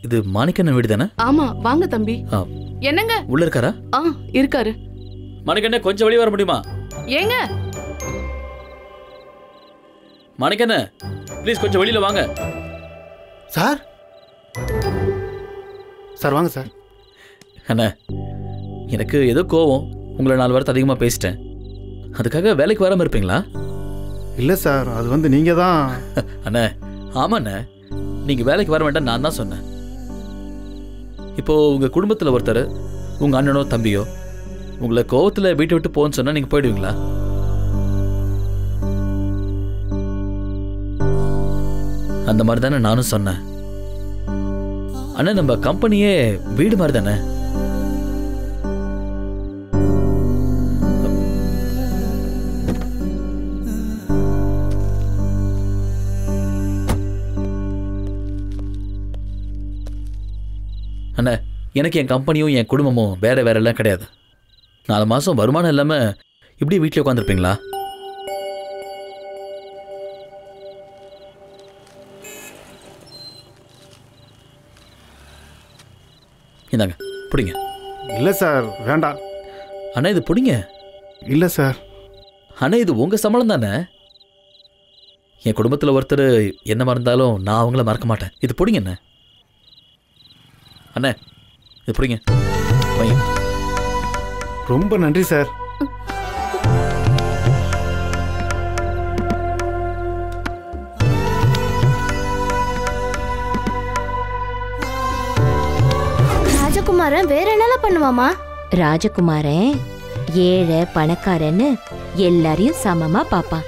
இது மாணிக்கண்ணன் வீடு தானே? ஆமா, வாங்க தம்பி. என்னங்க உள்ள இருக்காரா? இருக்காரு. மாணிக்கண்ணே, கொஞ்சம் வெளியே வர முடியுமா? ஏங்க மாணிக்கண்ணே, ப்ளீஸ் கொஞ்சம் வெளியில வாங்க. சார் சார் வாங்க சார். அண்ணா, எனக்கு ஏதோ கோவம், உங்களை 4 வாரத்தை அதிகமாக பேசிட்டேன். அதுக்காக வேலைக்கு வராமல் இருப்பீங்களா? இல்லை சார், அது வந்து நீங்கள் தான். அண்ணா, ஆமாண்ணே, நீங்கள் வேலைக்கு வர வேண்டாம் நான் தான் சொன்னேன். இப்போது உங்கள் குடும்பத்தில் ஒருத்தர், உங்கள் அண்ணனோ தம்பியோ உங்களை கோவத்தில் வீட்டை விட்டு போன்னு சொன்னால் நீங்கள் போயிடுவீங்களா? அந்த மாதிரி தானே நானும் சொன்னேன். அண்ணா, நம்ம கம்பெனியே வீடு மாதிரி தானே. அண்ணா, எனக்கு என் கம்பெனியும் என் குடும்பமும் வேற வேற எல்லாம் கிடையாது. 4 மாதம் வருமானம் இல்லாமல் இப்படி வீட்டில் உட்காந்துருப்பீங்களா? இந்தாங்க, பிடிங்க. இல்லை சார், வேண்டாம். அண்ணா, இது பிடிங்க. இல்லை சார். அண்ணா, இது உங்கள் சம்பளம் தானே. என் குடும்பத்தில் ஒருத்தர் என்ன மறந்தாலும் நான் அவங்கள மறக்க மாட்டேன். இது பிடிங்க அண்ணா. அண்ணா, இது பிடிங்க. ரொம்ப நன்றி சார். ராஜகுமாரன் வேற என்னெல்லாம் பண்ணுவாமா? ராஜகுமாரன் ஏழை பணக்காரன்னு எல்லாரையும் சமமா பாப்பான்.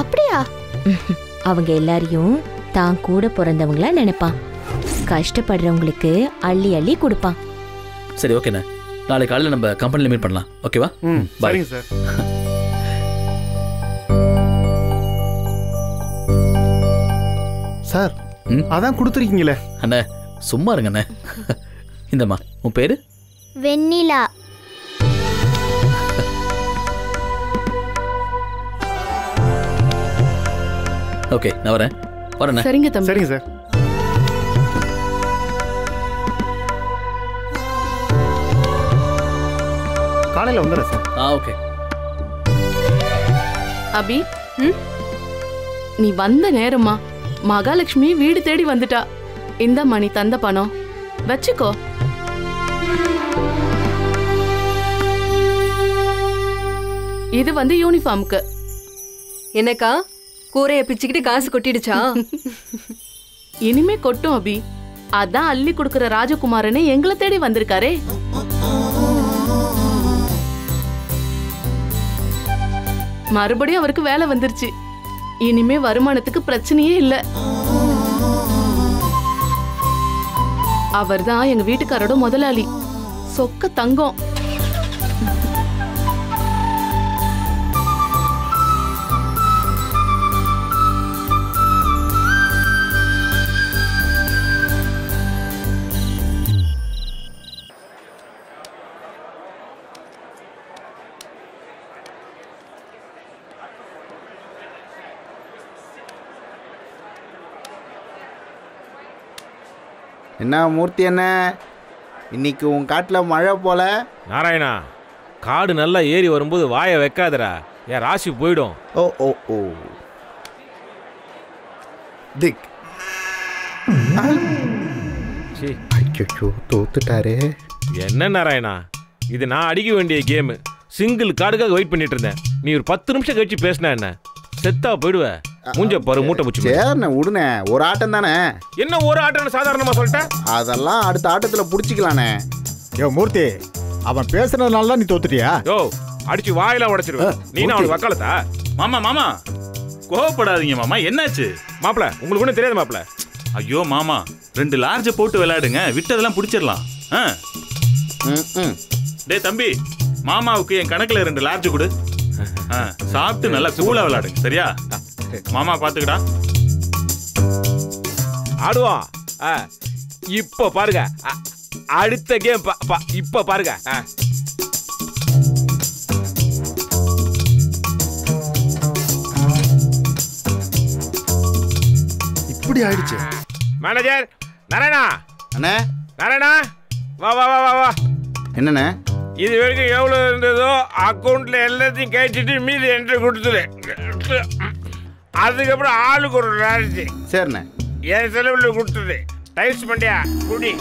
அப்படியா? அவங்க எல்லாரையும் தான் கூட பிறந்தவங்களா நினைப்பான். கஷ்டப்படுறவங்களுக்கு அள்ளி அள்ளி கொடுப்பான். சரி, ஓகேண்ணா. நாளை காலையில் நம்ம கம்பெனியில் மீட் பண்ணலாம். ஓகேவா? சரிங்க சார். சார், அதான் கொடுத்துருக்கீங்களே. அண்ணா, சும்மா இருங்க அண்ணா. இந்தம்மா, உன் பேரு? வெண்ணிலா. ஓகே, நான் வரேன். வரேன். சரிங்க தம்பி. சரிங்க சார். காலையில் வந்துடுறேன் சார். ஓகே. அபி, நீ வந்த நேரமா மகாலட்சுமி வீடு தேடி வந்துட்டா. இந்த மணி தந்த பணம் வச்சுக்கோ. இது வந்து யூனிஃபார்முக்கு. என்னக்கா, கூரைய பிச்சுக்கிட்டு காசு கொட்டிடுச்சா? இனிமே கொட்டும் அபி. அதான் அள்ளி கொடுக்கிற ராஜகுமாரனே எங்களை தேடி வந்திருக்காரே. மறுபடியும் அவருக்கு வேலை வந்துருச்சு. இனிமே வருமானத்துக்கு பிரச்சனையே இல்ல. அவர்தான் எங்க வீட்டுக்காரோட முதலாளி. சொக்க தங்கம். என்ன மூர்த்தி, என்ன இன்னைக்கு உன் காட்டில் மழை போல? நாராயணா, காடு நல்லா ஏறி வரும்போது வாயை வைக்காதடா, என் ராசி போயிடும். ஓ ஓ ஓ திக். ஐயோ, தோத்துட்டாரே. என்ன நாராயணா, இது நான் அடிக்க வேண்டிய கேமு. சிங்கிள் கார்டுக்காக வெயிட் பண்ணிட்டு இருந்தேன். நீ ஒரு 10 நிமிஷம் கழிச்சு பேசினா என்ன செத்தா போயிடுவ. மூஞ்ச பாரு, மூட்டை பிடிச்சி. சரிண்ணே, விடுனே, ஒரு ஆட்டம் தானே. என்ன ஒரு ஆட்டம்னு சாதாரணமா சொல்லிட்டேன்? அதெல்லாம் அடுத்த ஆட்டத்தில் பிடிச்சிக்கலானே. யோ மூர்த்தி, அவன் பேசுனதுனால தான் நீ தோத்துட்டியா? யோ, அடிச்சு வாயில உடைச்சிருவேன். நீ அவனுக்கு வக்காலத்தா? மாமா மாமா கோவப்படாதீங்க மாமா. என்னாச்சு மாப்பிள? உங்களுக்கு ஒன்றும் தெரியாது மாப்பிள. ஐயோ மாமா, 2 லார்ஜ போட்டு விளையாடுங்க, விட்டதெல்லாம் பிடிச்சிடலாம். டே தம்பி, மாமாவுக்கு என் கணக்குல 2 லார்ஜ் கொடு. சாப்பிட்டு நல்லா கூலா விளையாடுங்க, சரியா? மாமா பாத்துக்கடா. ஆடுவோம். இப்ப பாருங்க, அடுத்த கேம் இப்ப பாருங்க. இப்படி ஆயிடுச்சு. மேனேஜர், நாராயணா அண்ணே நாராயணா வா வா வா வா வா. என்னண்ணே? இது வரைக்கும் எவ்வளோ இருந்ததோ அக்கௌண்ட்ல எல்லாத்தையும் கழிச்சிட்டு மீதி என்கிட்ட கொடுத்துரு. அதுக்கப்புறம் ஆளுக்கு ஒரு ராசி. சரிண்ணே. என் செலவில் கொடுத்துரு. டைல்ஸ் பண்ணியா குடி.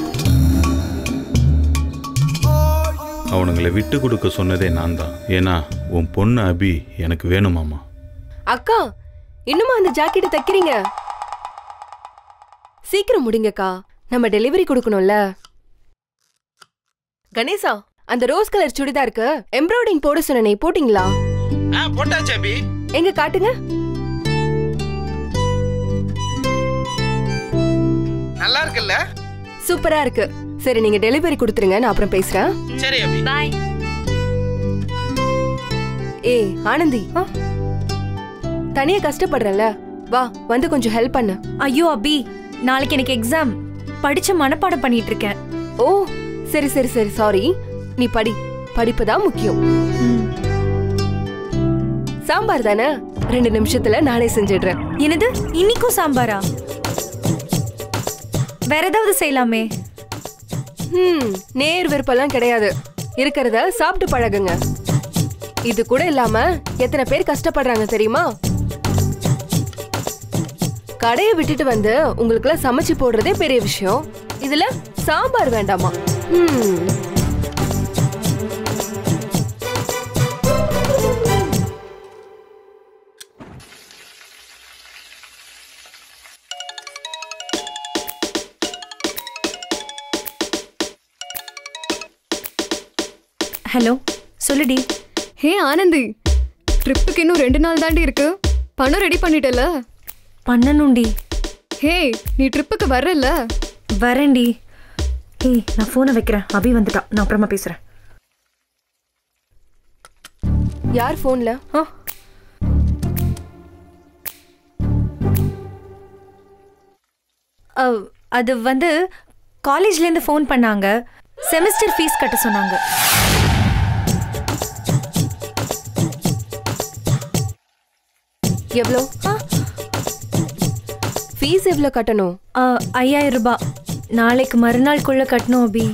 அவனுங்களை விட்டு கொடுக்க சொன்னதே நான் தான். ஏன்னா உன் பொண்ணு அபி எனக்கு வேணுமாமா. அக்கா இன்னுமா அந்த ஜாக்கெட்டை தைக்கிறீங்க? சீக்கிரம் முடிங்கக்கா, நம்ம டெலிவரி கொடுக்கணும்ல. கணேசா, அந்த ரோஸ் கலர் சுடிதாருக்கு எம்ப்ராய்டிங் போட சொன்னே, போட்டீங்களா? போட்டாச்சு அபி. எங்க காட்டுங்க. நல்லா இருக்குல்ல? சூப்பரா இருக்கு. சரி, நீங்க டெலிவரி கொடுத்துருங்க, நான் அப்புறம் பேசுறேன். சரி அபி. பை. ஏய் ஆனந்தி, தனியா கஷ்டப்படுறல, வா வந்து கொஞ்சம் ஹெல்ப் பண்ணு. ஐயோ அபி, நாளைக்கு எனக்கு எக்ஸாம். படிச்ச மனப்பாடம் பண்ணிட்டு இருக்கேன். ஓ சரி சரி சரி, சாரி. நீ படி, படிப்பு தான் முக்கியம். சாம்பார் தானே, 2 நிமிஷத்துல நானே செஞ்சிடுறேன். என்னது, இன்னைக்கும் சாம்பாரா? வேற ஏதாவது செய்யலாமே. நேர் விருப்பம்லாம் கிடையாது, இருக்கிறத சாப்பிட்டு பழகுங்க. இது கூட இல்லாம எத்தனை பேர் கஷ்டப்படுறாங்க தெரியுமா? கடையை விட்டுட்டு வந்து உங்களுக்குலாம் சமைச்சு போடுறதே பெரிய விஷயம், இதுல சாம்பார் வேண்டாமா? ஹலோ, சொல்லுடி. ஹே ஆனந்தி, ட்ரிப்புக்கு இன்னும் 2 நாள் தாண்டி இருக்கு. பணம் ரெடி பண்ணிட்டல? பண்ணணும்டி. ஹே, நீ ட்ரிப்புக்கு வரல? வரேன்டி. ஏய், நான் போனை வைக்கிறேன். அபி வந்துட்டா, நான் அப்புறமா பேசுறேன். யார் போன்ல? அது வந்து காலேஜ்ல இருந்து ஃபோன் பண்ணாங்க. செமஸ்டர் ஃபீஸ் கட்ட சொன்னாங்க. எவ்வளோ ஃபீஸ்? எவ்வளோ கட்டணும்? 5000 ரூபாய். நாளைக்கு மறுநாளுக்குள்ள கட்டணும் அபி.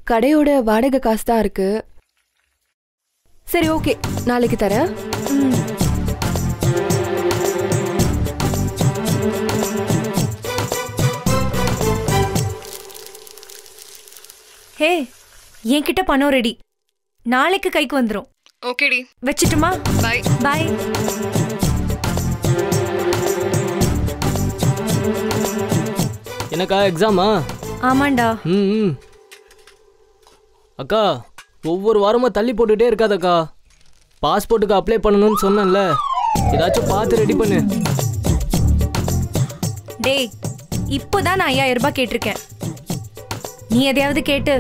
கடையோட வாடகை காசு தான் இருக்கு. சரி ஓகே, நாளைக்கு தரேன். ஹே, என்கிட்ட பணம் ரெடி. நாளைக்கு கைக்கு வந்துரும். ஓகேடி, வச்சிட்டுமா? Bye bye. எனக்கா எக்ஸாமா? ஆமாண்டா. அக்கா, ஒவ்வொரு வாரமும் தள்ளி போட்டுட்டே இருக்காதக்கா. பாஸ்போர்ட்டுக்கு அப்ளை பண்ணணும்னு சொன்னேன்ல, ஏதாச்சும் பார்த்து ரெடி பண்ணு. டேய், இப்போதான் நான் 5000 ரூபாய் கேட்டிருக்கேன். நீ எதையாவது கேட்டு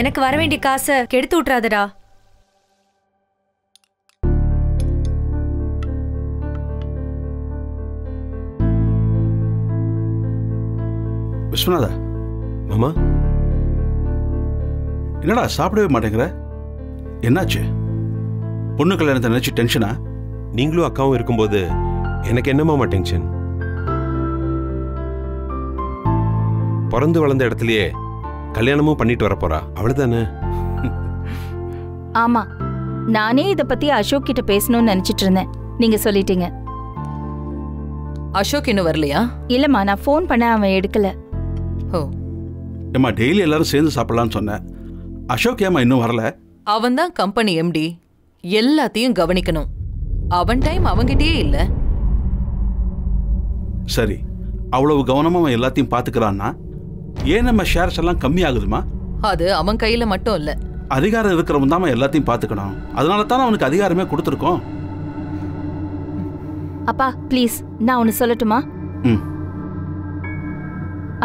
எனக்கு வர வேண்டிய காசை கெடுத்து விட்றாதடா. விஸ்வநாதா. மாமா, என்னடா சாப்பிடவே மாட்டேங்கிற? என்னாச்சு? பொண்ணு கல்யாணத்தை நினைச்சு டென்ஷனா? நீங்களும் அக்காவும் இருக்கும்போது எனக்கு என்னமாமா டென்ஷன்? பிறந்து வளர்ந்த இடத்துலயே கல்யாணமும் பண்ணிட்டு வர போறா, அவ்வளவுதானே? ஆமா, நானே இத பத்தி அசோக் கிட்ட பேசணும்னு நினைச்சிட்டு இருந்தேன். நீங்க சொல்லிட்டீங்க. அசோக் இன்னும் வரலையா? இல்லம்மா, நான் ஃபோன் பண்ண அவன் எடுக்கல. ஓ, ஏமா டெய்லி எல்லாரும் சேர்ந்து சாப்பிடலாம்னு சொன்னேன். அசோக் ஏமா இன்னும் வரல? அவன் தான் கம்பெனி எம்டி, எல்லாத்தையும் கவனிக்கணும். அவன் டைம் அவங்கிட்டயே இல்ல. சரி, அவ்வளவு கவனமா அவன் எல்லாத்தையும் பாத்துக்கிறான்னா ஏன் நம்ம ஷேர்ஸ் எல்லாம் கம்மி ஆகுதுமா? அது அவன் கையில மட்டும் இல்ல. அதிகாரம் இருக்கிறவன் தான் எல்லாத்தையும் பாத்துக்கணும். அதனால தான் அவனுக்கு அதிகாரமே கொடுத்துருக்கோம். அப்பா ப்ளீஸ், நான் ஒன்னு சொல்லட்டுமா?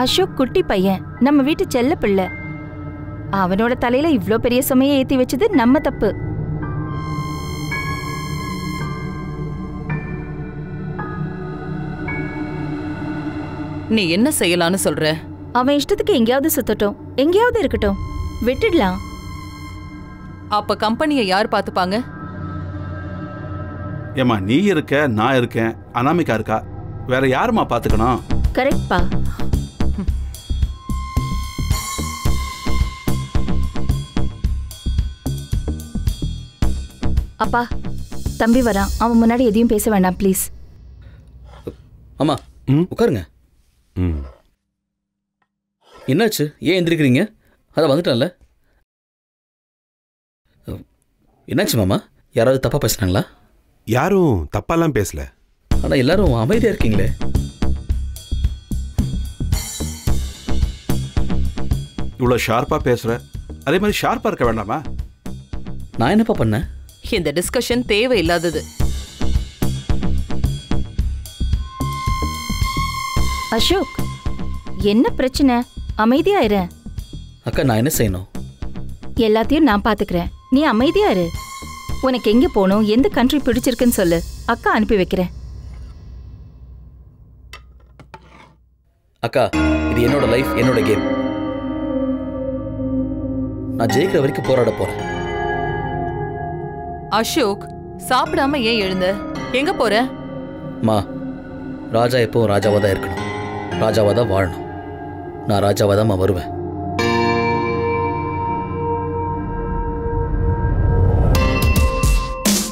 அசோக் குட்டி பையன், நம்ம வீட்டு செல்ல பிள்ளை. அவனோட தலையில இவ்ளோ பெரிய சுமையை ஏத்தி வச்சது நம்ம தப்பு. நீ என்ன செய்யலான்னு சொல்ற? அவன் இஷ்டத்துக்கு எங்கேயாவது சுத்தட்டும், எங்கேயாவது இருக்கட்டும், விட்டுடலாம். அப்ப கம்பெனியை யார் பாத்துப்பாங்க? ஏமா நீ இருக்க, நான் இருக்கேன், அனாமிகா இருக்கா, வேற யாருமா பாத்துக்கணும்? கரெக்ட்பா. அப்பா தம்பி வரான், அவன் முன்னாடி எதையும் பேச வேண்டாம் ப்ளீஸ். அம்மா உட்காருங்க. என்னாச்சு, ஏன் எந்திரிக்கிறீங்க? அதான் வந்துட்டேன்ல. என்னாச்சு மாமா, யாராவது தப்பா பேசுனாங்களா? யாரும் தப்பாலாம் பேசல. ஆனால் எல்லாரும் அமைதியாக இருக்கீங்களே. இவ்வளோ ஷார்ப்பாக பேசுகிற, அதே மாதிரி ஷார்ப்பாக இருக்க வேண்டாமா? நான் என்னப்பா பண்ணேன்? இந்த டிஸ்கஷன் தேவையில்லாதது. அசோக், என்ன பிரச்சனை? அமைதியா இரு. அக்கா நான் என்ன செய்யணும்? எல்லாத்தையும் நான் பாத்துக்கிறேன், நீ அமைதியா இரு. உனக்கு எங்க போகணும், எந்த கண்ட்ரி பிடிச்சிருக்குன்னு சொல்லு, அக்கா அனுப்பி வைக்கிறேன். அக்கா இது என்னோட லைஃப், என்னோட கேம். நான் ஜெயிக்கிற வரைக்கும் போராட போறேன். அசோக், சாப்பிடாம ஏன் எழுந்த? எங்க போற? மா, ராஜா எப்பவும் ராஜாவா தான் இருக்கணும், ராஜாவா தான் வாழணும். நான் ராஜாவா தான் வருவேன்.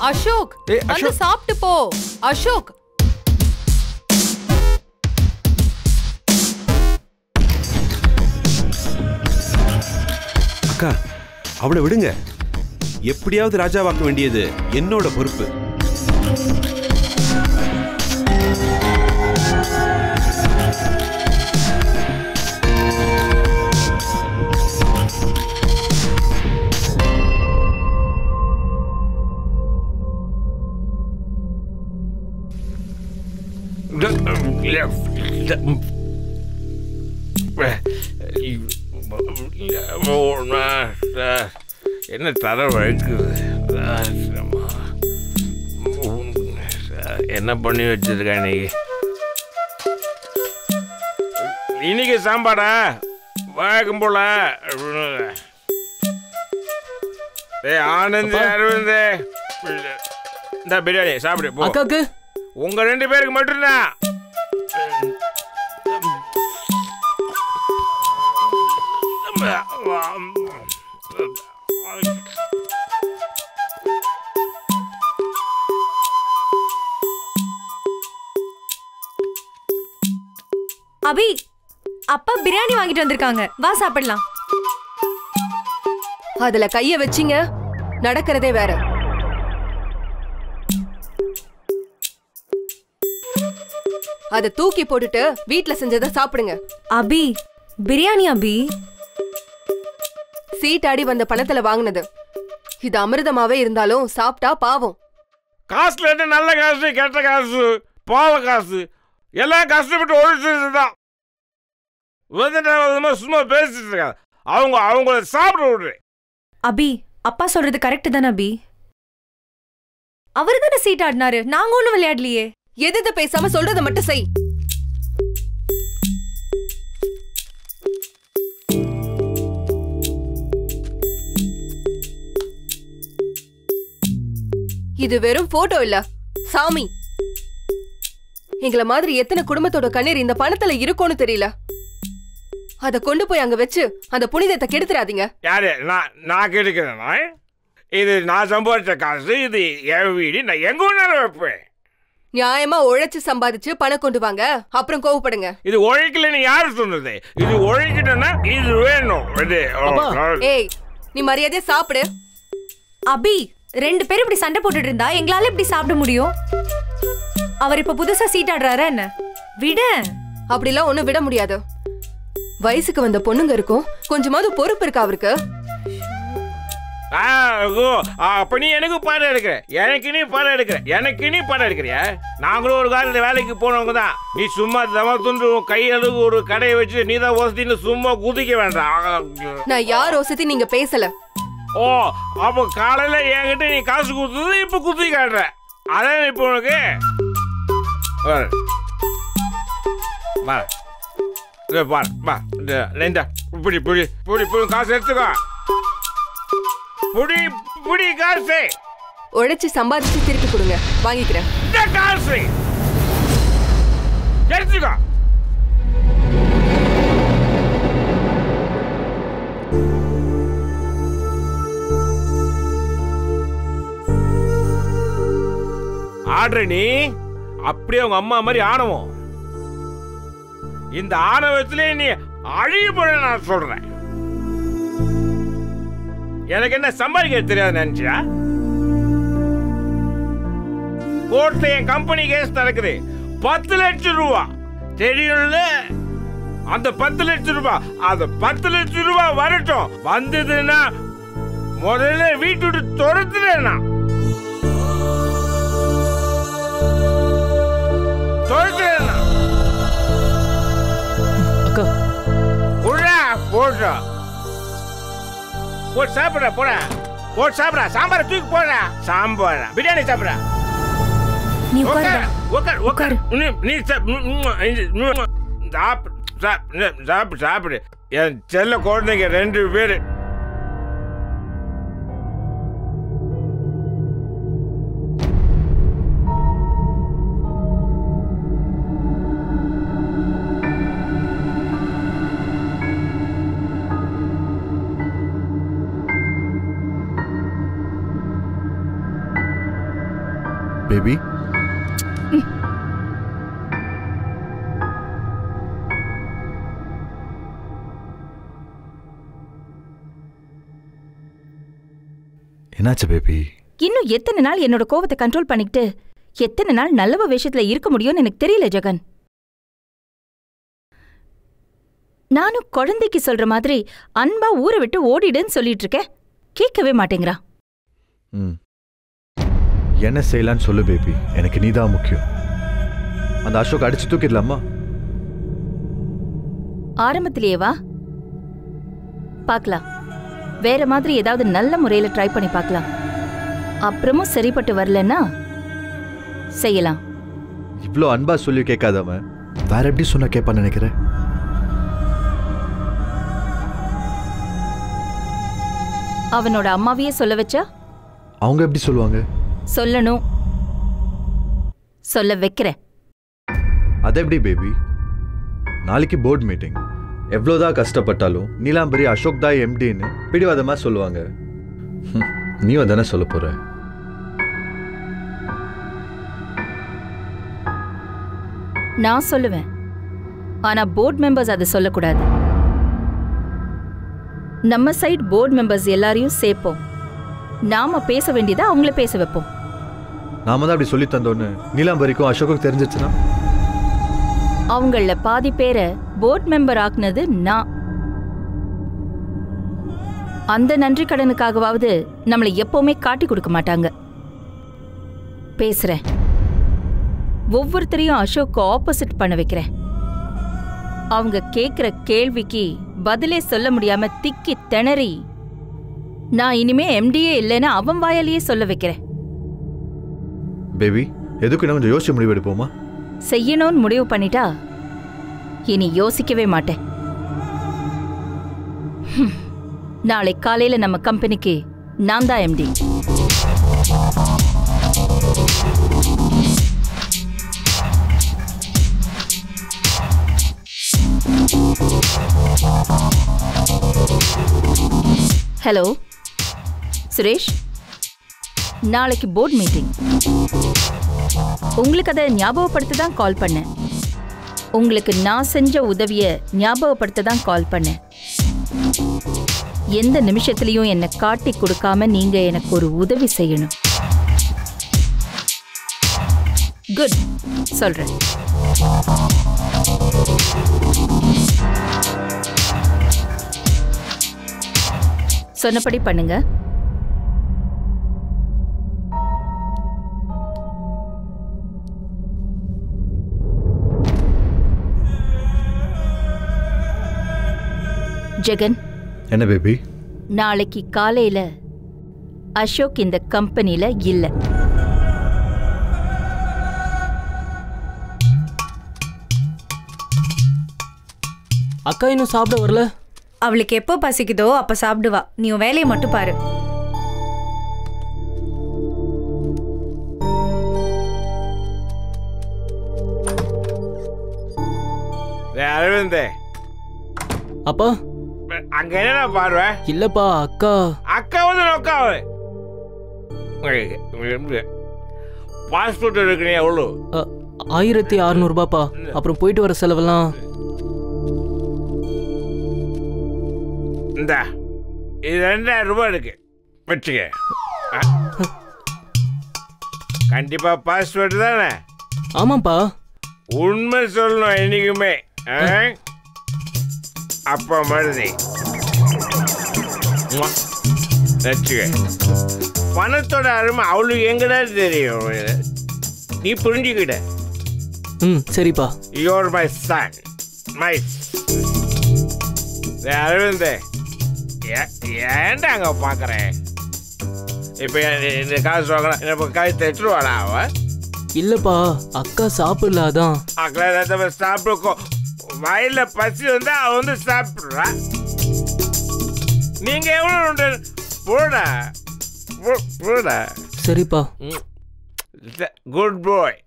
அசோக், வந்து சாப்பிட்டு போ. அசோக், அக்கா அவளை விடுங்க. எப்படியாவது ராஜாவாக்க வேண்டியது என்னோட பொறுப்பு. என்ன தர வழுக்குது? என்ன பண்ணி வச்சிருக்க இன்னைக்கு? இன்னைக்கு சாம்பாடா வழக்கம் போல. ஆனந்த், அரவிந்த், இந்த பிரியாணி சாப்பிடு போ. அக்காக்கு உங்க 2 பேருக்கு மட்டும்தான். அபி, அப்பா பிரியாணி வாங்கிட்டு வந்திருக்காங்க, வா சாப்பிடலாம். அதுல கைய வச்சிங்க நடக்கிறதே வேற. அத தூக்கி போட்டுட்டு வீட்ல செஞ்சதை சாப்பிடுங்க. அபி, பிரியாணி அபி. சீட்டாடி வந்த பணத்துல வாங்கினது. இது அமிர்தமாவே இருந்தாலும் சாப்பிட்டா பாவம். காசுல என்ன நல்ல காசு, கெட்ட காசு, பாவ காசு, எல்லாம் கஷ்டப்பட்டு ஒழிச்சுதான் சும்மா பேசிட்டு இருக்காங்க. அவங்கள சாப்பிட விடுறேன். அபி, அப்பா சொல்றது கரெக்ட் தானே அபி? அவரு தானே சீட் ஆடினாரு, நாங்க ஒண்ணும் விளையாடலையே. எது பேசாம சொல்றத மட்டும் செய். இது வெறும் போட்டோ இல்ல சாமி. எங்களை மாதிரி எத்தனை குடும்பத்தோட கண்ணீர் இந்த பணத்துல இருக்கும்னு தெரியல. அத கொண்டு போய் அங்க வச்சு அந்த புனிதத்தை கெடுத்துறாதீங்க. யாரு? நான் கெடுக்கிறேன்? இது நான் சம்பாதிச்ச காசு, இது என் வீடு, நான் எங்க வேணாலும் வைப்பேன். நியாயமா உழைச்சு சம்பாதிச்சு பணம் கொண்டு வாங்க, அப்புறம் கோவப்படுங்க. இது உழைக்கலன்னு யாரு சொன்னது? இது உழைக்கணும்னா இது வேணும். ஏய், நீ மரியாதையா சாப்பிடு. அபி, 2 பேரும் இப்படி சண்டை போட்டுட்டு இருந்தா எங்களால இப்படி சாப்பிட முடியும்? அவர் இப்ப புதுசா சீட் ஆடுறாரா என்ன? விட. அப்படிலாம் ஒண்ணும் விட முடியாது. வயசுக்கு வந்த பொண்ணுங்க இருக்கும், கொஞ்சமாவது பொறுப்பு இருக்கா அவருக்கு? அப்ப நீ எனக்கு பாடம் எடுக்கிற, எனக்கு நீ பாடம் எடுக்கிற, எனக்கு நீ பாடம் எடுக்கிறியா? நாங்களும் ஒரு காலத்துல வேலைக்கு போனவங்க தான். நீ சும்மா தம துண்டு கையளவுக்கு ஒரு கடையை வச்சு நீ தான் வசதின்னு சும்மா குதிக்க வேண்டாம். நான் யார் வசதி நீங்க பேசல. ஓ, அப்ப காலையில என்கிட்ட நீ காசு கொடுத்தது இப்ப குதி காட்டுற, அதான் இப்ப உனக்கு புடி புடி புடி புடி காசு எடுத்துக்கோ. புடி புடி காசு. உழைச்சு சம்பாதிச்சு திருப்பி கொடுங்க, வாங்கிக்கிறேன். காசு எடுத்துக்கோ. ஆடுற நீ அப்படியே உங்க அம்மா மாதிரி ஆணவம். இந்த ஆணவத்திலே நீ அழிய போற நான் சொல்றேன். எனக்கு என்ன சம்பாதிக்க தெரியாது நினைச்சியா? கோர்ட்ல என் கம்பெனி கேஸ் நடக்குது. 10 லட்சம் ரூபா தெரியும்ல? அந்த 10 லட்சம் ரூபாய், அந்த 10 லட்சம் ரூபாய் வரட்டும். வந்ததுன்னா முதல்ல வீட்டு விட்டு துரத்துறேன்னா போடுறா. போட்டு சாப்பிட்ற போட, போட்டு சாப்பிட்றா. சாம்பார் தூக்கி போடுற. சாம்பார் பிரியாணி சாப்பிட்ற. நீ உட்காரு. நீ சாப்பிடு. என் செல்ல குழந்தைங்க 2 பேரு. பேபி என்னாச்சு பேபி? இன்னும் எத்தனை நாள் என்னோட கோவத்தை கண்ட்ரோல் பண்ணிக்கிட்டு எத்தனை நாள் நல்லவ விஷயத்துல இருக்க முடியும்னு எனக்கு தெரியல ஜெகன். நானும் குழந்தைக்கு சொல்ற மாதிரி அன்பா ஊரை விட்டு ஓடிடுன்னு சொல்லிட்டு இருக்கேன். கேட்கவே மாட்டேங்கிறா. என்ன செய்யலான்னு சொல்லு பேபி. எனக்கு நீதான் முக்கியம். அந்த அசோக் அடிச்சு தூக்கிடலாமா? ஆரம்பத்திலேயே வா பார்க்கலாம். வேற மாதிரி ஏதாவது நல்ல முறையில ட்ரை பண்ணி பார்க்கலாம். அப்புறமும் சரிப்பட்டு வரலன்னா செய்யலாம். இவ்ளோ அன்பா சொல்லி கேட்காதவன் வேற எப்படி சொன்னா கேட்பான்னு நினைக்கிறேன். அவனோட அம்மாவையே சொல்ல வச்சா அவங்க எப்படி சொல்லுவாங்க? சொல்லணும். சொல்ல வைக்கிறேன். அது எப்படி பேபி? நாளைக்கு போர்ட் மீட்டிங். எவ்வளோதான் கஷ்டப்பட்டாலும் நீலாம்பரி அசோக் தான் எம்டின்னு பிடிவாதமா சொல்லுவாங்க. நீ அதானே சொல்ல போற? நான் சொல்லுவேன். ஆனா போர்ட் மெம்பர்ஸ் அதை சொல்லக்கூடாது. நம்ம சைட் போர்ட் மெம்பர்ஸ் எல்லாரையும் சேர்ப்போம். நாம பேச வேண்டியதை அவங்கள பேச வைப்போம். நாம தான் அப்படி சொல்லி தந்தோன்னு நீலாம்பரிக்கும் அசோக்கும் தெரிஞ்சிச்சுன்னா அவங்கள பாதி பேரை போர்ட் மெம்பர் ஆக்குனது நான். அந்த நன்றி கடனுக்காகவாவது நம்மளை எப்பவுமே காட்டி கொடுக்க மாட்டாங்க. பேசுறேன். ஒவ்வொருத்தரையும் அசோக்கு ஆப்போசிட் பண்ண வைக்கிறேன். அவங்க கேட்கிற கேள்விக்கு பதிலே சொல்ல முடியாம திக்கி திணறி நான் இனிமே எம்டியே இல்லைன்னு அவன் வாயாலேயே சொல்ல வைக்கிறேன். பேபி எதுக்கு நான் கொஞ்சம் யோசிச்சு முடிவு எடுப்போமா? செய்யணும்னு முடிவு பண்ணிட்டா இனி யோசிக்கவே மாட்டேன். நாளை காலையில நம்ம கம்பெனிக்கு நான் தான் எம்டி. ஹலோ சுரேஷ், நாளைக்கு போர்ட் மீட்டிங். உங்களுக்கு அதை ஞாபகப்படுத்த தான் கால் பண்ணேன். உங்களுக்கு நான் செஞ்ச உதவியை ஞாபகப்படுத்த தான் கால் பண்ணேன். எந்த நிமிஷத்துலையும் என்னை காட்டி கொடுக்காம நீங்க எனக்கு ஒரு உதவி செய்யணும். குட், சொல்றேன். சொன்னபடி பண்ணுங்க. ஜெகன். என்ன பேபி? நாளைக்கு காலையில அசோக் இந்த கம்பெனில இல்ல. அக்கா இன்னும் சாப்பிட வரல? அவளுக்கு எப்போ பசிக்குதோ அப்ப சாப்பிடுவா. நீ உன் வேலையை மட்டும் பாரு. அரவிந்த், அப்பா அங்க என்ன பாருவ? இல்லப்பா அக்கா. அக்கா வந்து நோக்காவு பாஸ்போர்ட் எடுக்கணும் எவ்வளோ? 1600 ரூபாப்பா. அப்புறம் போயிட்டு வர செலவெல்லாம். இந்த இது 2000 ரூபாய் இருக்கு, வச்சுக்க. கண்டிப்பா பாஸ்போர்ட் தானே? ஆமாப்பா. உண்மை சொல்லணும் என்னைக்குமே. அப்பா மருதி வச்சுக்க. பணத்தோட அருமை அவளுக்கு எங்கடா தெரியும், நீ புரிஞ்சுக்கிட்ட. சரிப்பா. You are my son, my Aravind. ஏன்டா அங்க பாக்குறேன்? இப்ப இந்த காசு வாங்கலாம், இப்ப காசு தைச்சிருவாடா அவ? இல்லப்பா, அக்கா சாப்பிடல, அதான். அக்கா சாப்பிடுக்கோ, வயல்ல பசி வந்தா அவ வந்து சாப்பிடுறா. நீங்க எவ்வளவு போடா போடா. சரிப்பா. குட் பாய்.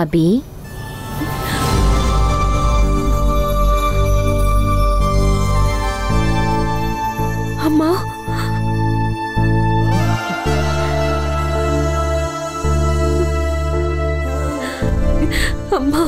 அபி, அம்மா, அம்மா,